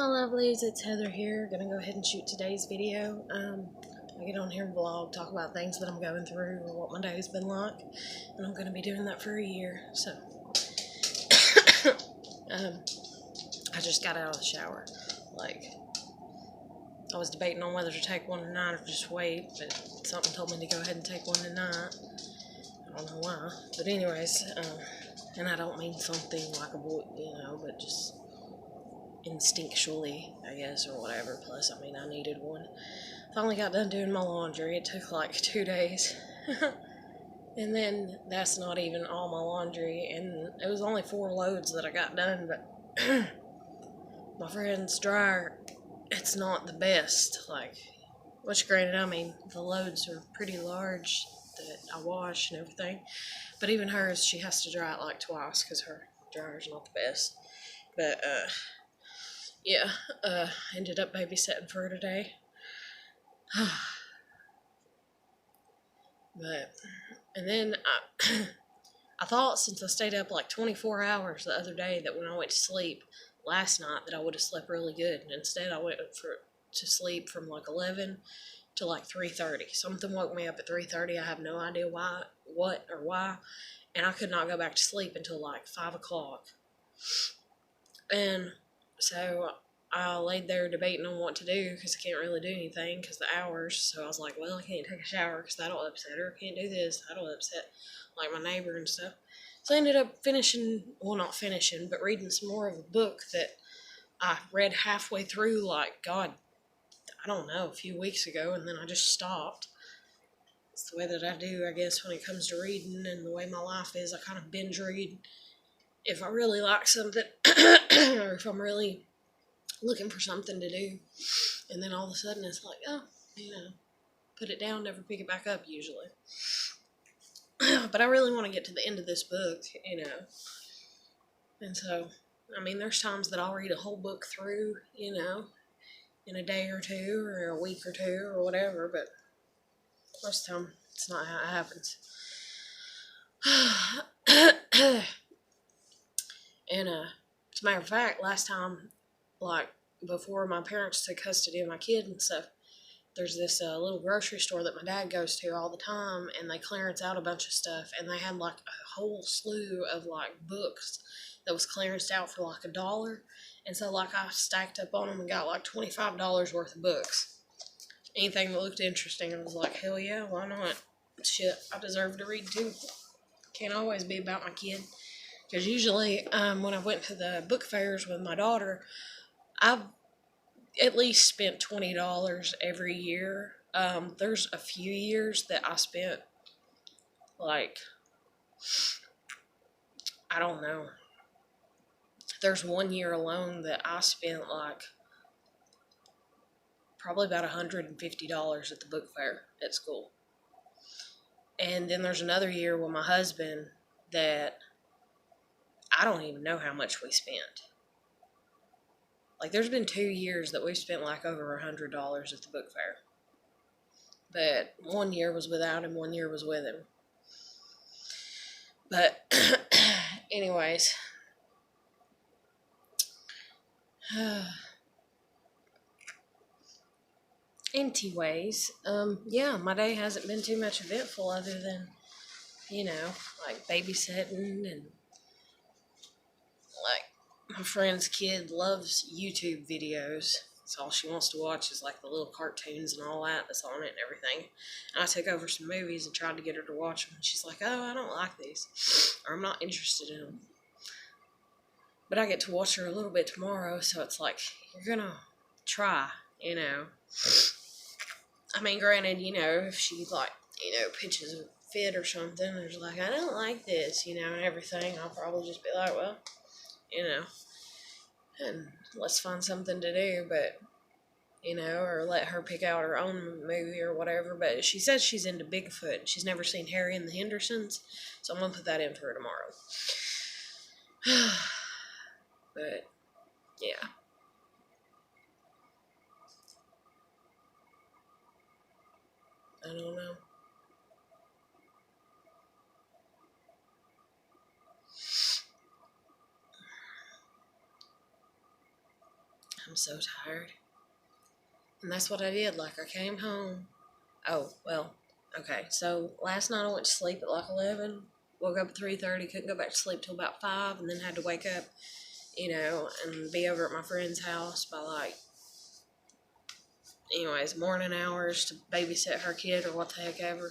Hello lovelies, it's Heather here. Gonna go ahead and shoot today's video. I get on here and vlog, talk about things that I'm going through or what my day's been like, and I'm gonna be doing that for a year. So, I just got out of the shower. Like, I was debating on whether to take one tonight or just wait, but something told me to go ahead and take one tonight. I don't know why, but anyways, and I don't mean something like a boy, but just instinctually, I guess, or whatever. Plus, I mean, I needed one. Finally got done doing my laundry. It took like 2 days. And then that's not even all my laundry, and it was only 4 loads that I got done, but my friend's dryer, it's not the best. Like, which granted, I mean, the loads are pretty large that I wash and everything, but even hers, she has to dry it like twice because her dryer's not the best. But yeah, ended up babysitting for her today. But, and then I thought since I stayed up like 24 hours the other day that when I went to sleep last night that I would have slept really good. And instead I went to sleep from like 11 to like 3:30. Something woke me up at 3:30. I have no idea why, and I could not go back to sleep until like 5 o'clock. And so I laid there debating on what to do because I can't really do anything because the hours. So I was like, well, I can't take a shower because that'll upset her. I can't do this. That'll upset like my neighbor and stuff. So I ended up not finishing, but reading some more of a book that I read halfway through, like, God, I don't know, a few weeks ago, and then I just stopped. It's the way that I do, I guess, when it comes to reading, and the way my life is. I kind of binge read if I really like something, or if I'm really looking for something to do, and then all of a sudden it's like, oh, put it down, never pick it back up usually. But I really want to get to the end of this book, and so, I mean, there's times that I'll read a whole book through, in a day or two, or a week or two, or whatever, but most of the time, it's not how it happens. And, as a matter of fact, last time, like, before my parents took custody of my kid and stuff, there's this little grocery store that my dad goes to all the time, and they clearance out a bunch of stuff, and they had like a whole slew of like books that was clearanced out for like $1. And so like I stacked up on them and got like $25 worth of books. Anything that looked interesting, I was like, hell yeah, why not? Shit, I deserve to read too. Can't always be about my kid. Because usually when I went to the book fairs with my daughter, I've at least spent $20 every year. There's a few years that I spent like, I don't know. There's 1 year alone that I spent like probably about $150 at the book fair at school. And then there's another year with my husband that I don't even know how much we spent. Like, there's been 2 years that we've spent like over $100 at the book fair. But 1 year was without him, 1 year was with him. But anyways, yeah, my day hasn't been too much eventful other than, like babysitting, and like my friend's kid loves YouTube videos. So all she wants to watch is like the little cartoons and all that's on it and everything. And I took over some movies and tried to get her to watch them. And she's like, oh, I don't like these, or I'm not interested in them. But I get to watch her a little bit tomorrow, so it's like, you're gonna try, I mean, granted, if she, like, pitches a fit or something, and is like, I don't like this, and everything, I'll probably just be like, well, and let's find something to do, but, or let her pick out her own movie or whatever. But she says she's into Bigfoot. She's never seen Harry and the Hendersons, so I'm gonna put that in for her tomorrow. But, yeah. I don't know. I'm so tired. And that's what I did. Like, I came home. Oh, well, okay. So last night I went to sleep at like 11. Woke up at 3:30. Couldn't go back to sleep till about 5. And then had to wake up, and be over at my friend's house by like, anyways, morning hours to babysit her kid or what the heck ever.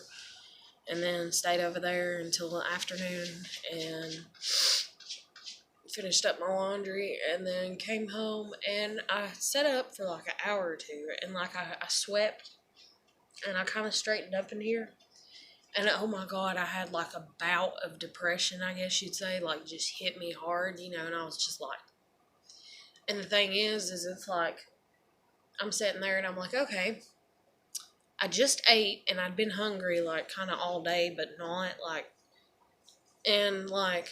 And then stayed over there until the afternoon and finished up my laundry, and then came home and I set up for like an hour or two, and like I swept and I kind of straightened up in here, and oh my god, I had like a bout of depression, I guess you'd say, like just hit me hard, and I was just like, and the thing is it's like I'm sitting there and I'm like, okay, I just ate and I'd been hungry like kind of all day, but not like, and like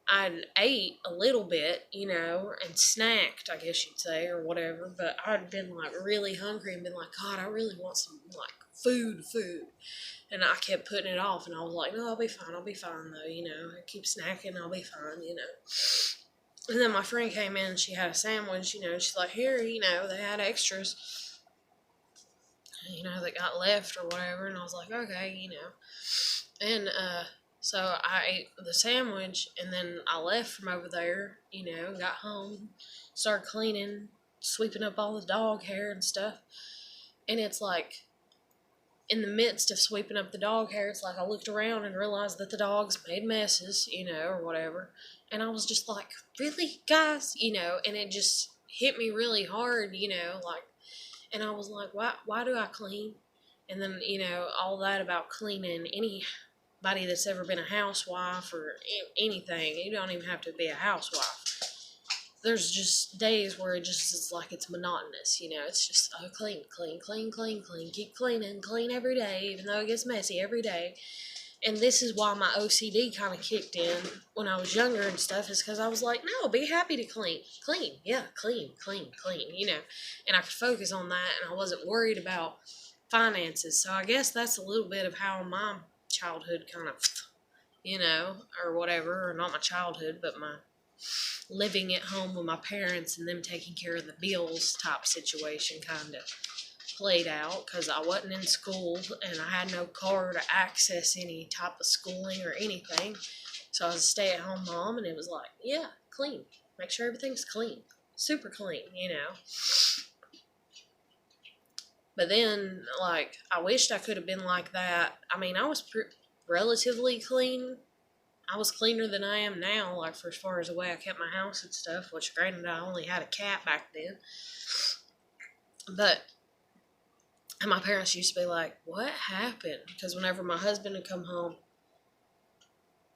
I ate a little bit, and snacked, I guess you'd say, or whatever, but I'd been like really hungry and been like, God, I really want some like food. And I kept putting it off, and I was like, no, I'll be fine though, I keep snacking, I'll be fine. And then my friend came in and she had a sandwich, she's like, here, they had extras, that got left or whatever, and I was like, okay, and, so I ate the sandwich, and then I left from over there, got home, started cleaning, sweeping up all the dog hair and stuff. And it's like, in the midst of sweeping up the dog hair, it's like I looked around and realized that the dogs made messes, or whatever. And I was just like, really, guys? And it just hit me really hard, like, and I was like, why do I clean? And then, all that about cleaning, anybody that's ever been a housewife or anything, you don't even have to be a housewife. There's just days where it just is like it's monotonous, it's just clean, keep clean every day, even though it gets messy every day. And this is why my OCD kind of kicked in when I was younger and stuff, is because I was like, no, be happy to clean, yeah, clean, and I could focus on that, and I wasn't worried about finances. So I guess that's a little bit of how my childhood kind of, or whatever, or not my childhood, but my living at home with my parents and them taking care of the bills type situation kind of played out, because I wasn't in school and I had no car to access any type of schooling or anything. So I was a stay-at-home mom, and it was like, yeah, clean. Make sure everything's clean. Super clean, But then, like, I wished I could have been like that. I mean, I was relatively clean. I was cleaner than I am now, like, for as far as the way I kept my house and stuff, which, granted, I only had a cat back then. But, and my parents used to be like, what happened? Because whenever my husband would come home,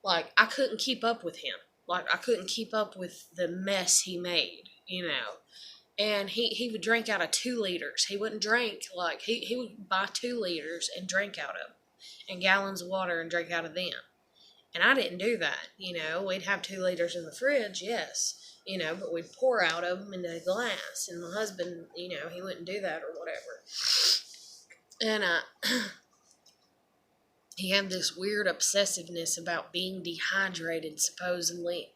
like, I couldn't keep up with him. Like, I couldn't keep up with the mess he made, And he would drink out of 2 liters. He wouldn't drink, like, he would buy 2 liters and drink out of them. And gallons of water and drink out of them. And I didn't do that, We'd have 2 liters in the fridge, yes, but we'd pour out of them into a glass. And my husband, he wouldn't do that or whatever. And he had this weird obsessiveness about being dehydrated, supposedly.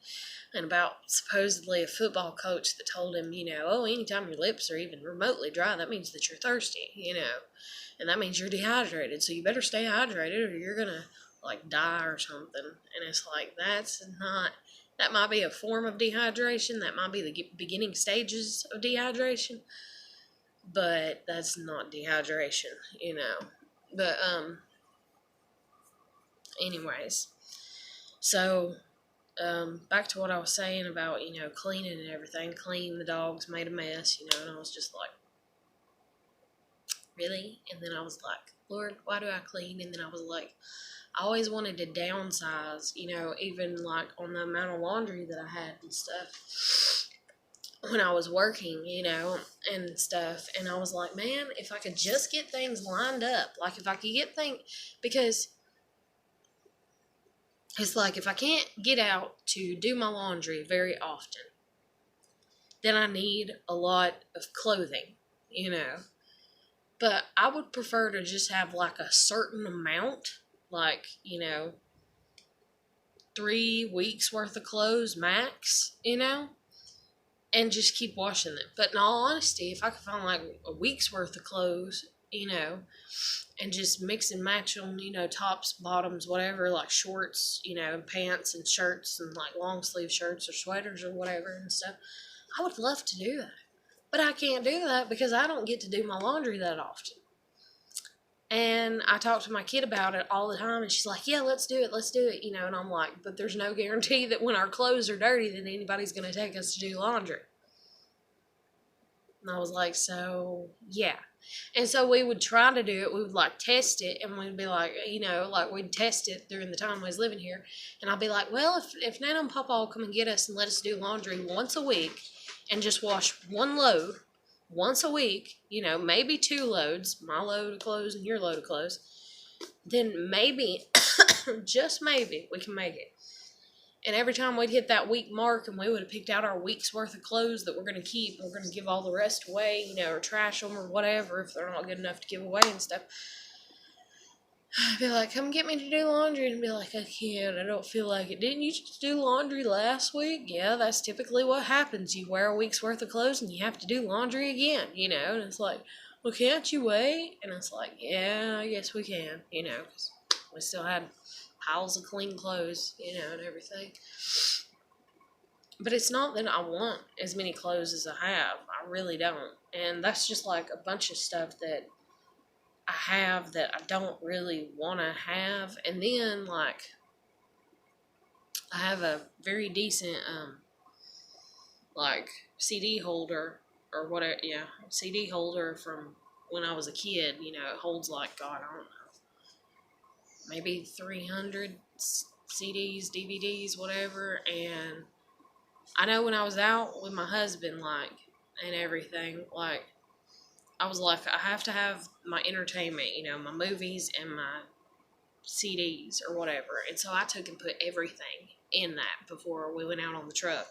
And about supposedly a football coach that told him, oh, anytime your lips are even remotely dry, that means that you're thirsty, And that means you're dehydrated, so you better stay hydrated or you're going to, like, die or something. And it's like, that might be a form of dehydration. That might be the beginning stages of dehydration. But that's not dehydration, But, anyways. So, back to what I was saying about, cleaning and everything. Clean, the dogs made a mess, and I was just like, really? And then I was like, Lord, why do I clean? And then I was like, I always wanted to downsize, even like on the amount of laundry that I had and stuff when I was working, and stuff. And I was like, man, if I could just get things lined up, like if I could get things, because it's like if I can't get out to do my laundry very often, then I need a lot of clothing, But I would prefer to just have like a certain amount, like, 3 weeks worth of clothes max, and just keep washing them. But in all honesty, if I could find like a week's worth of clothes, and just mix and match them, tops, bottoms, whatever, like shorts, pants and shirts and like long sleeve shirts or sweaters or whatever and stuff, I would love to do that. But I can't do that because I don't get to do my laundry that often. And I talk to my kid about it all the time, and she's like, yeah, let's do it, and I'm like, but there's no guarantee that when our clothes are dirty that anybody's going to take us to do laundry. And I was like, so, yeah. And so we would try to do it. We would, like, test it, and we'd be like, we'd test it during the time we was living here. And I'd be like, well, if Nana and Papa will come and get us and let us do laundry once a week and just wash one load once a week, maybe 2 loads, my load of clothes and your load of clothes, then maybe, just maybe, we can make it. And every time we'd hit that week mark and we would have picked out our week's worth of clothes that we're going to keep, we're going to give all the rest away, or trash them or whatever if they're not good enough to give away and stuff. I'd be like, come get me to do laundry. And be like, I can't, I don't feel like it. Didn't you just do laundry last week? Yeah, that's typically what happens. You wear a week's worth of clothes and you have to do laundry again, and it's like, well, can't you wait? And it's like, yeah, I guess we can, because we still had piles of clean clothes, and everything. But it's not that I want as many clothes as I have. I really don't. And that's just like a bunch of stuff that I have that I don't really want to have. And then, like, I have a very decent, CD holder or whatever. Yeah, CD holder from when I was a kid. It holds like, God, I don't know, maybe 300 CDs, DVDs, whatever. And I know when I was out with my husband, and everything, I was like, I have to have my entertainment, my movies and my CDs or whatever. And so I took and put everything in that before we went out on the truck.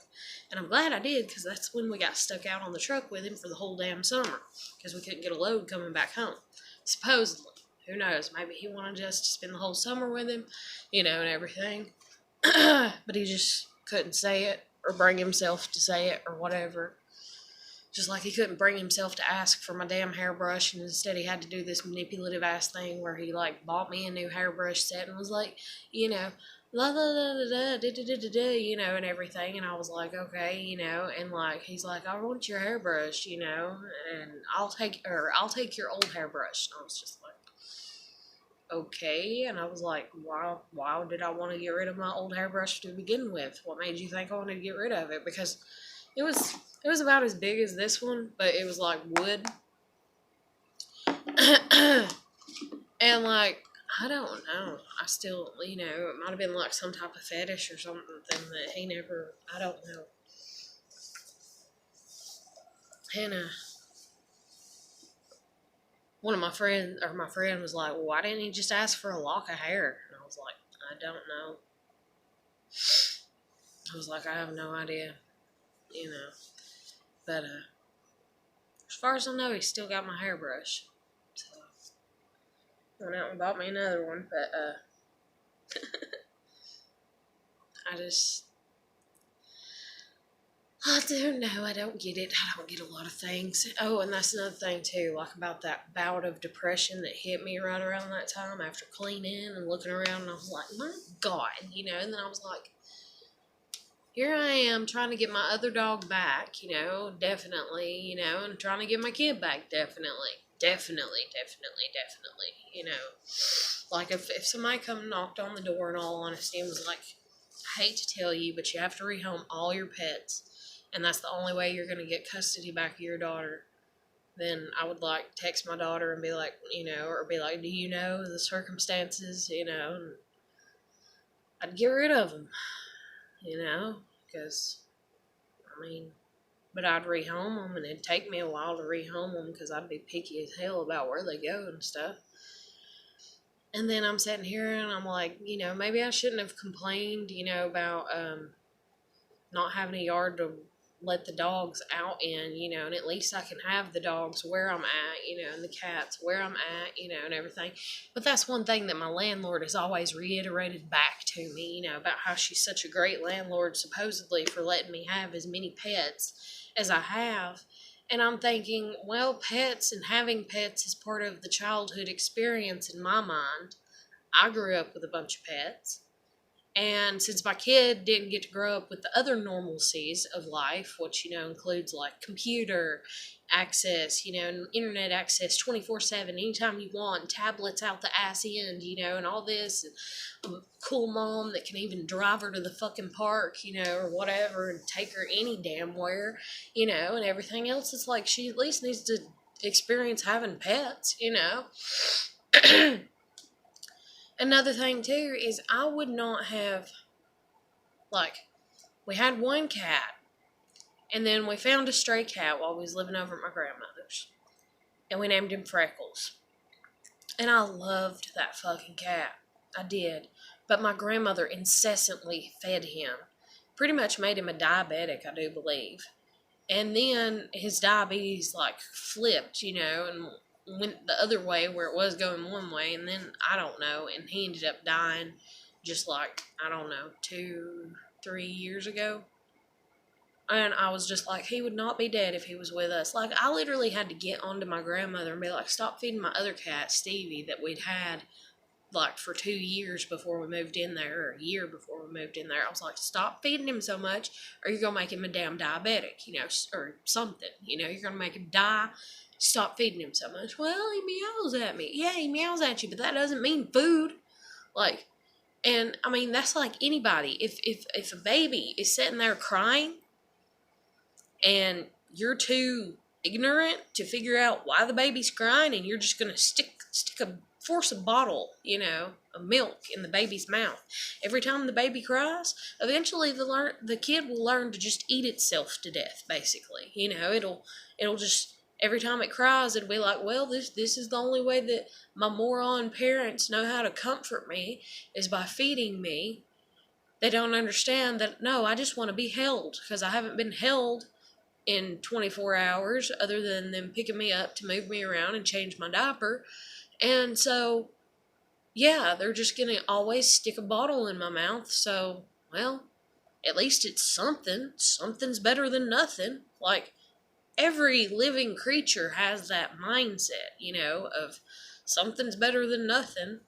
And I'm glad I did, because that's when we got stuck out on the truck with him for the whole damn summer, because we couldn't get a load coming back home, supposedly. Who knows? Maybe he wanted us to spend the whole summer with him, and everything. But he just couldn't say it or bring himself to say it or whatever. Just like he couldn't bring himself to ask for my damn hairbrush, and instead he had to do this manipulative ass thing where he bought me a new hairbrush set and was like, la la la la da da da da da, and everything. And I was like, okay, and he's like, I want your hairbrush, and I'll take your old hairbrush. And I was just like, okay. And I was like, why did I want to get rid of my old hairbrush to begin with? What made you think I wanted to get rid of it? Because it was about as big as this one, but it was like wood. And I don't know. I still, it might have been like some type of fetish or something that he never, I don't know. And my friend was like, well, why didn't he just ask for a lock of hair? And I was like, I don't know. I was like, I have no idea, But as far as I know, he's still got my hairbrush. So I went out and bought me another one, but I don't know. I don't get it. I don't get a lot of things. Oh, and that's another thing too, about that bout of depression that hit me right around that time after cleaning and looking around, and I was like, my God, and then I was like, here I am trying to get my other dog back, definitely, and trying to get my kid back, definitely. If somebody come and knocked on the door, in all honesty, and was like, I hate to tell you, but you have to rehome all your pets, and that's the only way you're going to get custody back of your daughter, then I would text my daughter and be like, or be like, do you know the circumstances, and I'd get rid of them, because, but I'd rehome them, and it'd take me a while to rehome them because I'd be picky as hell about where they go and stuff. And then I'm sitting here and I'm like, maybe I shouldn't have complained, about not having a yard to let the dogs out in, and at least I can have the dogs where I'm at, and the cats where I'm at, and everything. But that's one thing that my landlord has always reiterated back to me, about how she's such a great landlord, supposedly, for letting me have as many pets as I have. And I'm thinking, well, pets and having pets is part of the childhood experience in my mind. I grew up with a bunch of pets. And since my kid didn't get to grow up with the other normalcies of life, which, includes like computer access, and internet access 24/7, anytime you want, tablets out the ass end, and all this, and a cool mom that can even drive her to the fucking park, or whatever, and take her any damn where, and everything else, it's like she at least needs to experience having pets. Another thing too is I would not have, like, we had one cat, and then we found a stray cat while we was living over at my grandmother's, and we named him Freckles. And I loved that fucking cat. I did. But my grandmother incessantly fed him. Pretty much made him a diabetic, I do believe. And then his diabetes, like, flipped, and went the other way where it was going one way, and then I don't know, and he ended up dying just like, I don't know, 2-3 years ago. And I was just like, he would not be dead if he was with us. Like, I literally had to get onto my grandmother and be like, stop feeding my other cat, Stevie, that we'd had like for 2 years before we moved in there, or a year before we moved in there. I was like, stop feeding him so much, or you're gonna make him a damn diabetic, or something, you're gonna make him die. Stop feeding him so much. Well, he meows at me. Yeah, he meows at you, but that doesn't mean food. Like, and I mean, that's like anybody. If a baby is sitting there crying and you're too ignorant to figure out why the baby's crying, and you're just gonna force a bottle, of milk in the baby's mouth every time the baby cries, eventually the kid will learn to just eat itself to death. Basically, it'll just, every time it cries, it'll be like, well, this is the only way that my moron parents know how to comfort me, is by feeding me. They don't understand that, no, I just want to be held, because I haven't been held in 24 hours, other than them picking me up to move me around and change my diaper. And so, yeah, they're just going to always stick a bottle in my mouth. So, well, at least it's something. Something's better than nothing. Like, every living creature has that mindset, of something's better than nothing.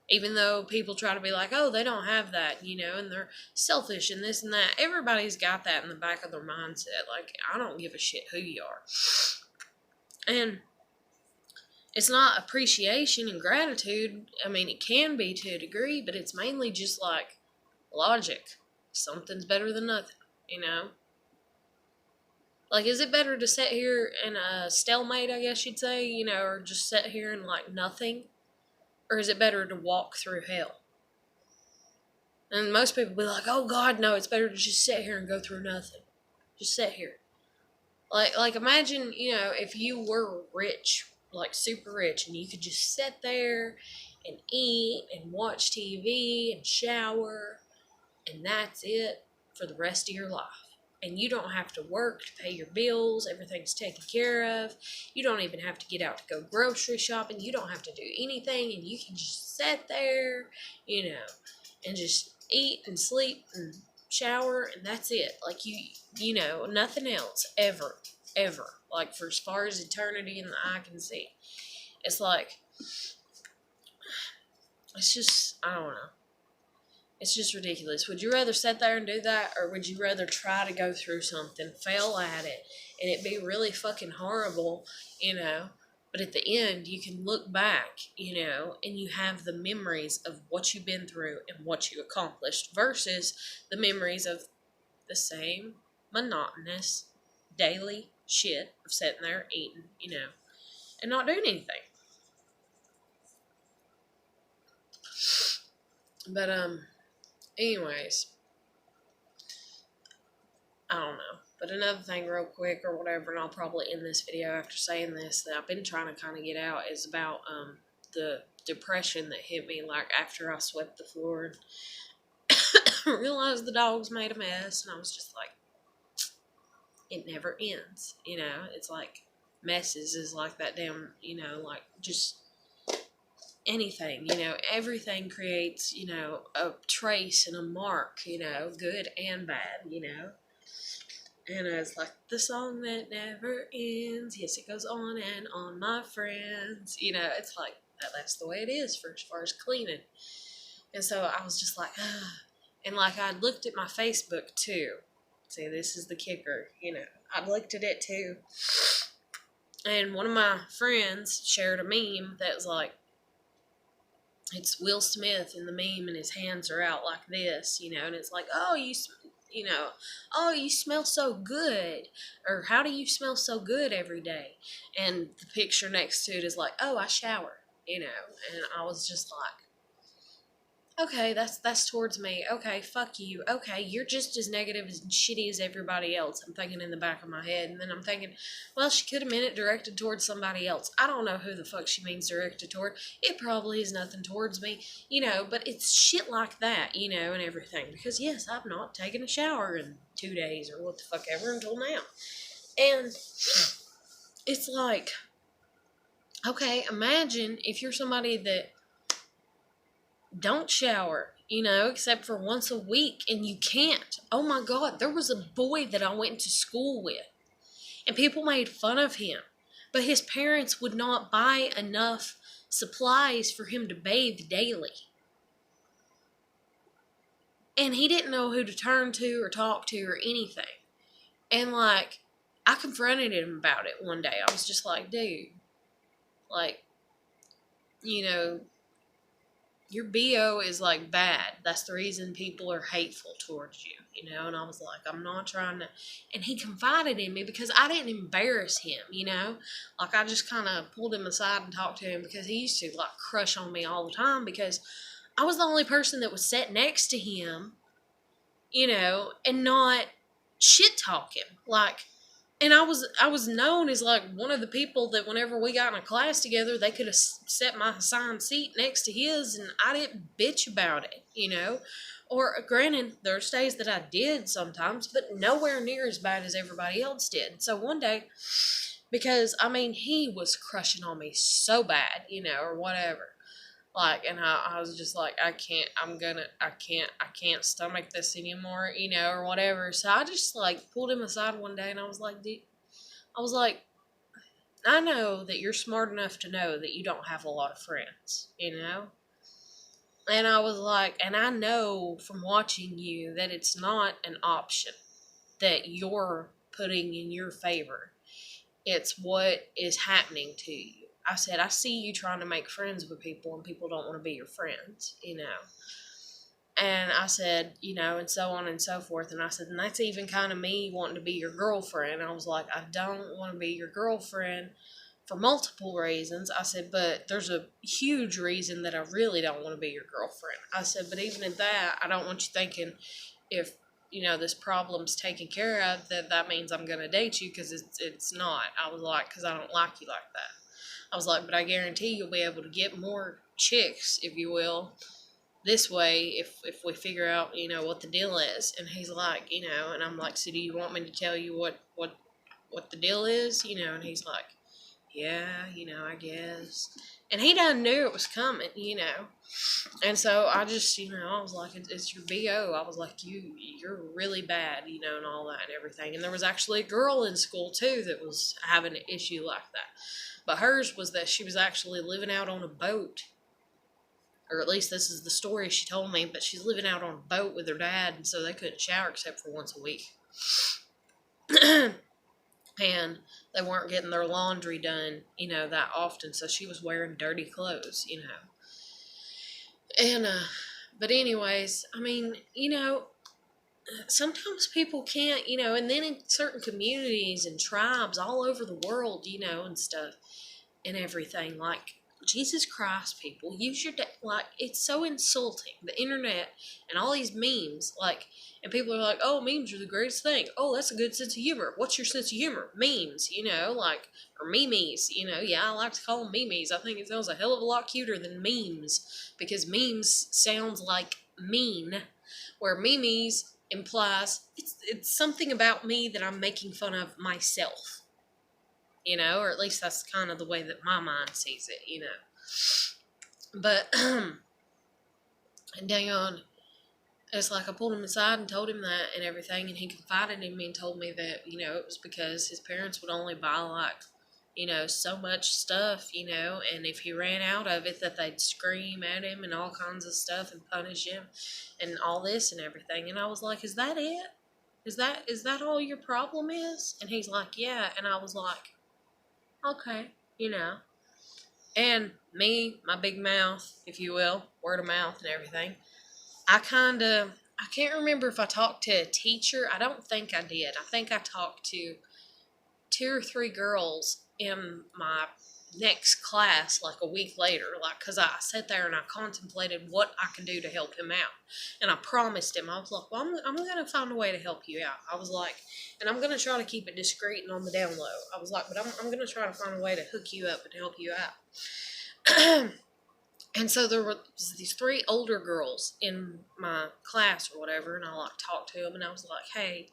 Even though people try to be like, oh, they don't have that, and they're selfish and this and that. Everybody's got that in the back of their mindset. Like, I don't give a shit who you are. And it's not appreciation and gratitude. I mean, it can be to a degree, but it's mainly just like logic. Something's better than nothing, Like, is it better to sit here in a stalemate, I guess you'd say, or just sit here in like nothing? Or is it better to walk through hell? And most people be like, oh God, no, it's better to just sit here and go through nothing. Just sit here. Like imagine, if you were rich, like super rich, and you could just sit there and eat and watch TV and shower, and that's it for the rest of your life. And you don't have to work to pay your bills. Everything's taken care of. You don't even have to get out to go grocery shopping. You don't have to do anything, and you can just sit there, and just eat and sleep and shower, and that's it. Like, nothing else ever. Like, for as far as eternity and the eye can see. It's like, it's just, I don't know. It's just ridiculous. Would you rather sit there and do that, or would you rather try to go through something, fail at it, and it be really fucking horrible, but at the end you can look back, and you have the memories of what you've been through and what you accomplished, versus the memories of the same monotonous daily shit of sitting there eating, and not doing anything. But, anyways, I don't know. But another thing real quick or whatever, and I'll probably end this video after saying this, that I've been trying to kind of get out, is about the depression that hit me, like, after I swept the floor and realized the dogs made a mess, and I was just like, it never ends, It's like, messes is like that damn, like, just anything, everything creates, a trace and a mark, good and bad, And it's like the song that never ends. Yes, it goes on and on, my friends. It's like that's the way it is for as far as cleaning. And so I was just like, ah. And like I looked at my Facebook too. See, this is the kicker. I looked at it too. And one of my friends shared a meme that was like, it's Will Smith in the meme and his hands are out like this, and it's like, oh, oh, you smell so good, or how do you smell so good every day? And the picture next to it is like, oh, I shower, and I was just like, okay, that's towards me. Okay, fuck you. Okay, you're just as negative and shitty as everybody else. I'm thinking in the back of my head, and then I'm thinking, well, she could have meant it directed towards somebody else. I don't know who the fuck she means directed toward. It probably is nothing towards me, but it's shit like that, and everything. Because yes, I've not taken a shower in 2 days or what the fuck ever until now, and it's like, okay, imagine if you're somebody that don't shower, except for once a week, and you can't. Oh my God, there was a boy that I went to school with, and people made fun of him, but his parents would not buy enough supplies for him to bathe daily. And he didn't know who to turn to or talk to or anything. And like, I confronted him about it one day. I was just like, dude, like, your BO is like bad. That's the reason people are hateful towards you, And I was like, I'm not trying to. And he confided in me because I didn't embarrass him, Like I just kind of pulled him aside and talked to him because he used to like crush on me all the time because I was the only person that was sat next to him, and not shit talk him. Like, and I was known as like one of the people that whenever we got in a class together, they could have set my assigned seat next to his, and I didn't bitch about it, Or granted, there's days that I did sometimes, but nowhere near as bad as everybody else did. So one day, because he was crushing on me so bad, or whatever. Like, and I was just like, I can't stomach this anymore, or whatever. So I just like pulled him aside one day and I was like, dude, I know that you're smart enough to know that you don't have a lot of friends, And I was like, and I know from watching you that it's not an option that you're putting in your favor. It's what is happening to you. I said, I see you trying to make friends with people and people don't want to be your friends, And I said, and so on and so forth. And I said, and that's even kind of me wanting to be your girlfriend. I was like, I don't want to be your girlfriend for multiple reasons. I said, but there's a huge reason that I really don't want to be your girlfriend. I said, but even at that, I don't want you thinking if, this problem's taken care of, that means I'm going to date you, because it's not. I was like, because I don't like you like that. I was like, but I guarantee you'll be able to get more chicks, if you will, this way if we figure out, what the deal is. And he's like, and I'm like, so do you want me to tell you what the deal is? And he's like, yeah, I guess. And he done knew it was coming, And so I just, I was like, it's your BO. I was like, you're really bad, and all that and everything. And there was actually a girl in school, too, that was having an issue like that. But hers was that she was actually living out on a boat. Or at least this is the story she told me. But she's living out on a boat with her dad, and so they couldn't shower except for once a week. And they weren't getting their laundry done, that often. So she was wearing dirty clothes, And, but anyways, sometimes people can't, and then in certain communities and tribes all over the world, and stuff and everything, like, Jesus Christ, people, use your, like, it's so insulting, the internet and all these memes, like, and people are like, oh, memes are the greatest thing. Oh, that's a good sense of humor. What's your sense of humor? Memes, like, or memes, yeah, I like to call them memes. I think it sounds a hell of a lot cuter than memes, because memes sounds like mean, where memes implies it's something about me that I'm making fun of myself, or at least that's kind of the way that my mind sees it, But, dang on, it's like I pulled him aside and told him that and everything, and he confided in me and told me that, it was because his parents would only buy, like, so much stuff, and if he ran out of it, that they'd scream at him and all kinds of stuff and punish him and all this and everything. And I was like, is that it? Is that all your problem is? And he's like, yeah. And I was like, okay, And me, my big mouth, if you will, word of mouth and everything, I can't remember if I talked to a teacher. I don't think I did. I think I talked to two or three girls in my next class, like a week later, like, because I sat there and I contemplated what I could do to help him out. And I promised him, I was like, well, I'm going to find a way to help you out. I was like, and I'm going to try to keep it discreet and on the down low. I was like, but I'm going to try to find a way to hook you up and help you out. And so there were these three older girls in my class or whatever, and I like talked to them, and I was like, hey,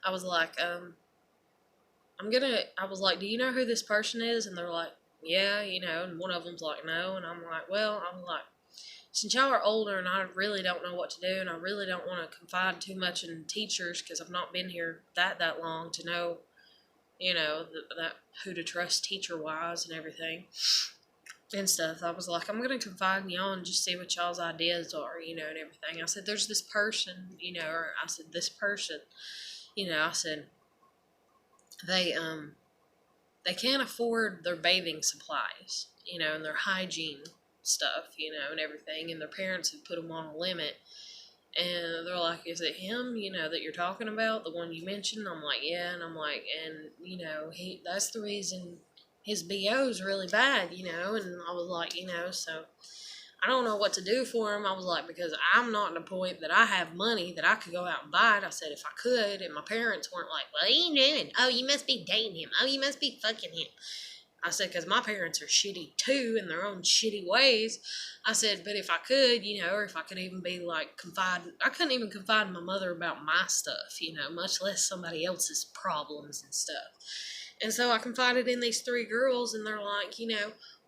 I was like, I was like, do you know who this person is? And they're like, yeah, and one of them's like, no, and I'm like, well, I'm like, since y'all are older and I really don't know what to do, and I really don't want to confide too much in teachers because I've not been here that long to know, that who to trust teacher-wise and everything and stuff. I was like, I'm going to confide in y'all and just see what y'all's ideas are, and everything. I said, there's this person, or I said, this person, I said, they can't afford their bathing supplies, and their hygiene stuff, and everything, and their parents have put them on a limit. And they're like, is it him, that you're talking about, the one you mentioned? I'm like, yeah. And I'm like, and, that's the reason his BO's really bad, and I was like, so I don't know what to do for him. I was like, because I'm not at a point that I have money that I could go out and buy it. I said, if I could, and my parents weren't like, what are you doing? Oh, you must be dating him. Oh, you must be fucking him. I said, because my parents are shitty too in their own shitty ways. I said, but if I could, or if I could even be like I couldn't even confide in my mother about my stuff, much less somebody else's problems and stuff. And so I confided in these three girls, and they're like,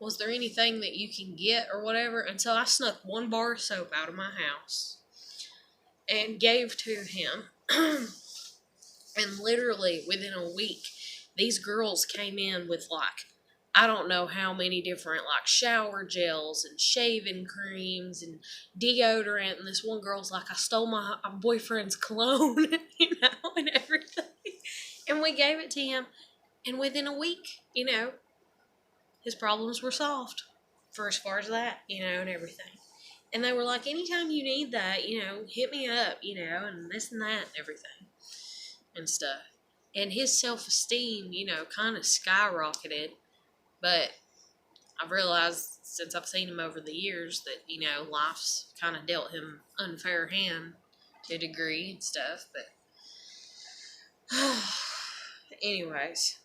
was there anything that you can get or whatever? And so I snuck one bar of soap out of my house and gave to him. And literally within a week, these girls came in with like, I don't know how many different like shower gels and shaving creams and deodorant. And this one girl's like, I stole my boyfriend's cologne, and everything. And we gave it to him. And within a week, his problems were solved for as far as that, and everything. And they were like, anytime you need that, hit me up, and this and that and everything and stuff. And his self-esteem, kind of skyrocketed. But I've realized since I've seen him over the years that, life's kind of dealt him unfair hand to a degree and stuff. But anyways,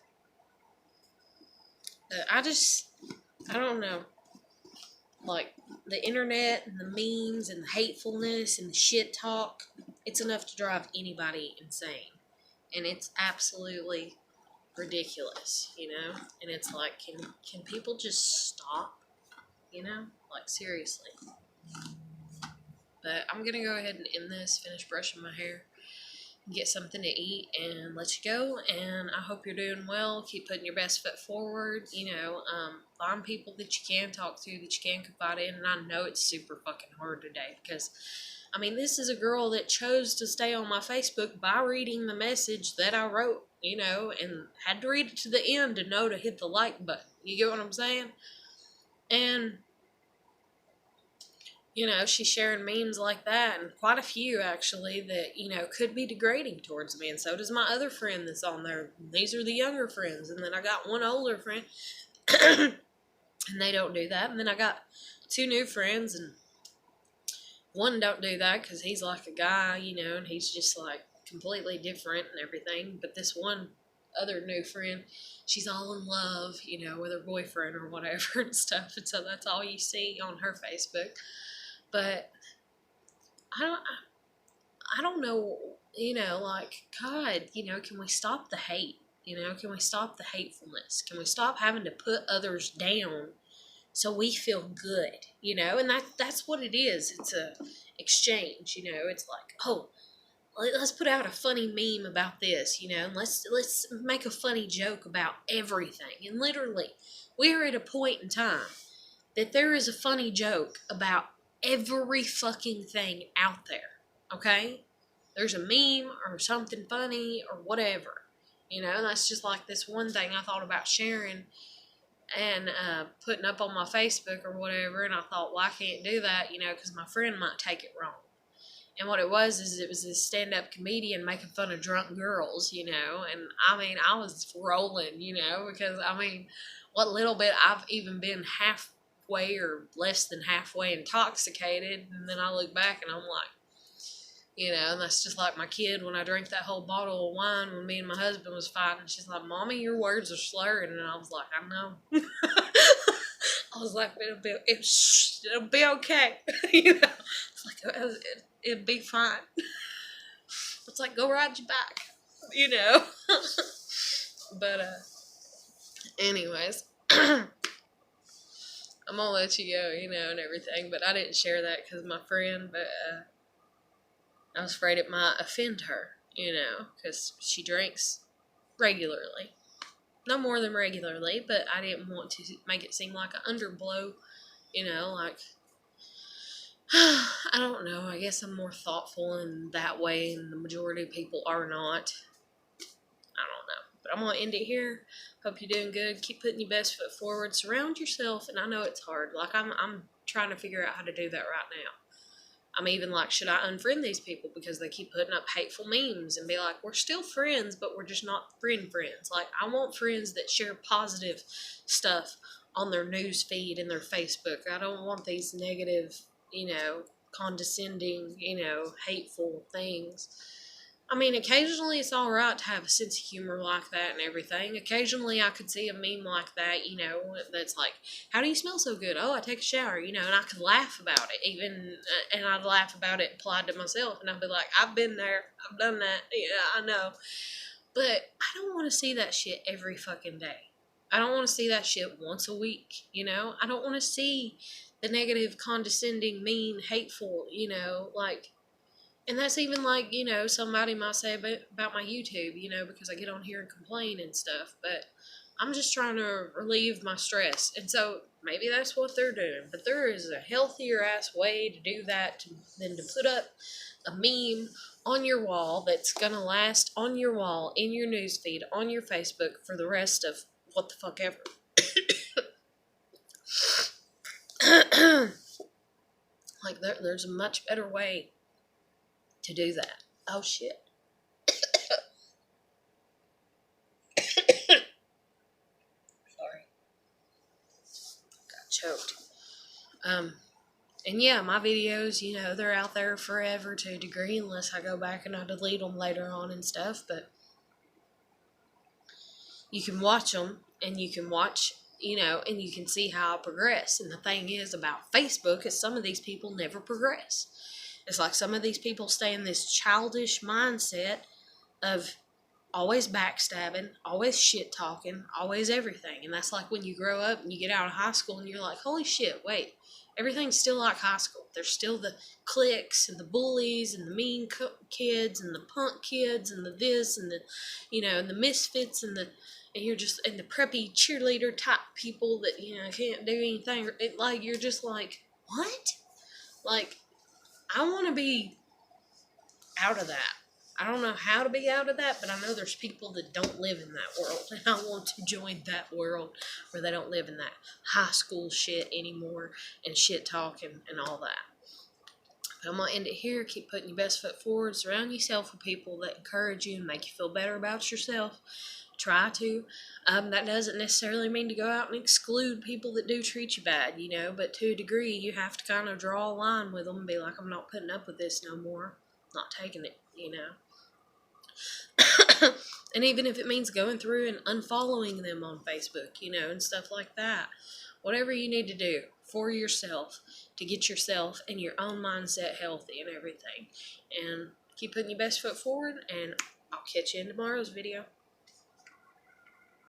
I don't know. Like, the internet and the memes and the hatefulness and the shit talk, it's enough to drive anybody insane. And it's absolutely ridiculous, And it's like, can people just stop, Like, seriously. But I'm going to go ahead and end this, finish brushing my hair, get something to eat, and let you go. And I hope you're doing well. Keep putting your best foot forward. Find people that you can talk to, that you can confide in. And I know it's super fucking hard today because, this is a girl that chose to stay on my Facebook by reading the message that I wrote, and had to read it to the end to know to hit the like button. You get what I'm saying? And she's sharing memes like that, and quite a few, actually, that, could be degrading towards me, and so does my other friend that's on there. These are the younger friends, and then I got one older friend, and they don't do that, and then I got two new friends, and one don't do that, because he's like a guy, and he's just, like, completely different and everything, but this one other new friend, she's all in love, with her boyfriend or whatever and stuff, and so that's all you see on her Facebook. But I don't know, like, God, can we stop the hate? Can we stop the hatefulness? Can we stop having to put others down so we feel good, you know, and that's what it is. It's a exchange, you know. It's like, oh, let's put out a funny meme about this, you know, and let's make a funny joke about everything. And literally, we're at a point in time that there is a funny joke about every fucking thing out there. Okay? There's a meme or something funny or whatever. You know, and that's just like this one thing I thought about sharing and putting up on my Facebook or whatever. And I thought, well, I can't do that, you know, because my friend might take it wrong. And what it was is it was this stand-up comedian making fun of drunk girls, you know. And, I mean, I was rolling, you know, because, I mean, what little bit I've even been halfway or less than halfway intoxicated. And then I look back and I'm like, you know, and that's just like my kid when I drank that whole bottle of wine when me and my husband was fighting. She's like, Mommy, your words are slurring. And I was like, I know. I was like, it'll be okay. You know, it's like, it'll be fine. It's like, go ride your bike, you know. But, anyways, I'm gonna let you go, you know, and everything. But I didn't share that because of my friend, but, I was afraid it might offend her, you know, because she drinks regularly. No more than regularly, but I didn't want to make it seem like an underblow, you know, like, I don't know, I guess I'm more thoughtful in that way, and the majority of people are not. I don't know, but I'm going to end it here. Hope you're doing good. Keep putting your best foot forward. Surround yourself, and I know it's hard. Like, I'm trying to figure out how to do that right now. I'm even like, should I unfriend these people because they keep putting up hateful memes and be like, we're still friends, but we're just not friends. Like, I want friends that share positive stuff on their news feed and their Facebook. I don't want these negative, you know, condescending, you know, hateful things. I mean, occasionally it's all right to have a sense of humor like that and everything. Occasionally I could see a meme like that, you know, that's like, how do you smell so good? Oh, I take a shower, you know, and I could laugh about it even, and I'd laugh about it applied to myself, and I'd be like, I've been there, I've done that, yeah, I know. But I don't want to see that shit every fucking day. I don't want to see that shit once a week, you know? I don't want to see the negative, condescending, mean, hateful, you know, like, and that's even like, you know, somebody might say about my YouTube, you know, because I get on here and complain and stuff. But I'm just trying to relieve my stress. And so maybe that's what they're doing. But there is a healthier ass way to do that than to put up a meme on your wall that's going to last on your wall, in your newsfeed, on your Facebook for the rest of what the fuck ever. Like, there's a much better way to do that. Oh, shit. Sorry. Got choked. And yeah, my videos, you know, they're out there forever to a degree unless I go back and I delete them later on and stuff, but you can watch them and you can watch, you know, and you can see how I progress. And the thing is about Facebook is some of these people never progress. It's like some of these people stay in this childish mindset of always backstabbing, always shit talking, always everything. And that's like when you grow up and you get out of high school and you're like, holy shit, wait, everything's still like high school. There's still the cliques and the bullies and the mean kids and the punk kids and the this and the, you know, and the misfits and you're just, and the preppy cheerleader type people that, you know, can't do anything. Like, you're just like, what? Like, I want to be out of that. I don't know how to be out of that, but I know there's people that don't live in that world, and I want to join that world where they don't live in that high school shit anymore and shit talking and all that. But I'm going to end it here. Keep putting your best foot forward. Surround yourself with people that encourage you and make you feel better about yourself. Try to. That doesn't necessarily mean to go out and exclude people that do treat you bad, you know, but to a degree, you have to kind of draw a line with them and be like, I'm not putting up with this no more. I'm not taking it, you know. And even if it means going through and unfollowing them on Facebook, you know, and stuff like that. Whatever you need to do for yourself to get yourself and your own mindset healthy and everything. And keep putting your best foot forward, and I'll catch you in tomorrow's video.